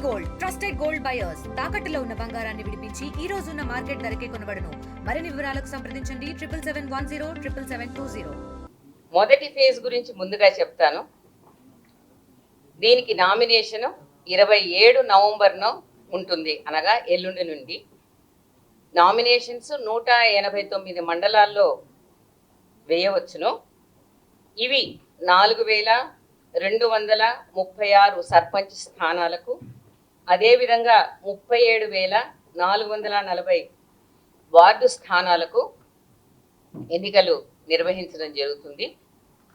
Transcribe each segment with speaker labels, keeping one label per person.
Speaker 1: Gold trusted gold buyers తాకట్టులో ఉన్న బంగారాన్ని విడిపించి ఈ రోజు ఉన్న మార్కెట్ ధరకే కొనబడును. మరిన్ని వివరాలకు సంప్రదించండి 77107720.
Speaker 2: మొదటి ఫేజ్ గురించి ముందుగా చెప్తాను. దీనికి నామినేషన్ 27 నవంబర్ను ఉంటుంది, అనగా ఎల్లుండి నుండి. నామినేషన్స్ 189 మండలాల్లో వేయవచ్చును. ఇవి 4236 సర్పంచ్ స్థానాలకు, అదేవిధంగా 37440 వార్డు స్థానాలకు ఎన్నికలు నిర్వహించడం జరుగుతుంది.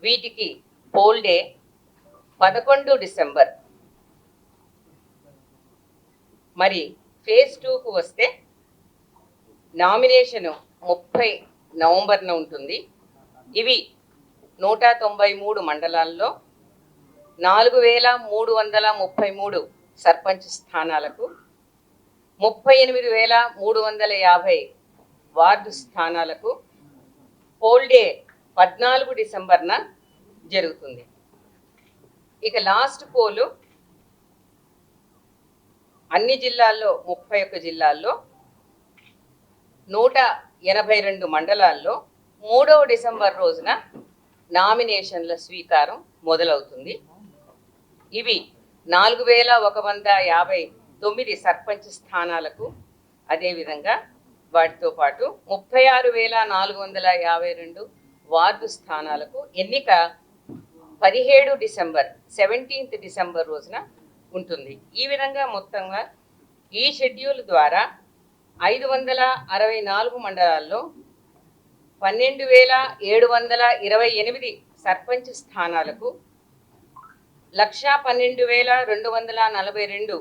Speaker 2: వీటికి పోల్ డే 11 డిసెంబర్. మరి ఫేజ్ 2కు వస్తే నామినేషన్ 30 నవంబర్న ఉంటుంది. ఇవి 193 మండలాల్లో 4333 సర్పంచ్ స్థానాలకు, 38350 వార్డు స్థానాలకు పోల్ డే 14 డిసెంబర్న జరుగుతుంది. ఇక లాస్ట్ పోలు అన్ని జిల్లాల్లో 31 జిల్లాల్లో 182 మండలాల్లో 3వ డిసెంబర్ రోజున నామినేషన్ల స్వీకారం మొదలవుతుంది. ఇవి 4159 సర్పంచ్ స్థానాలకు, అదేవిధంగా వాటితో పాటు 36452 వార్డు స్థానాలకు ఎన్నిక 17 డిసెంబర్ 17th డిసెంబర్ రోజున ఉంటుంది. ఈ విధంగా మొత్తంగా ఈ షెడ్యూల్ ద్వారా 564 మండలాల్లో 12728 సర్పంచ్ స్థానాలకు, 112,242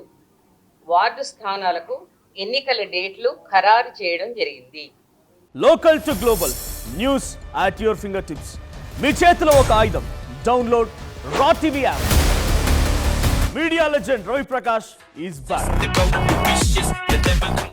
Speaker 2: వార్డు స్థానాలకు ఎన్నికల డేట్లు ఖరారు చేయడం జరిగింది.
Speaker 3: Local to global news at your finger tips. మీ చేతిలో ఒక ఆయుధం. Download Raw TV app. Media legend Ravi Prakash is back.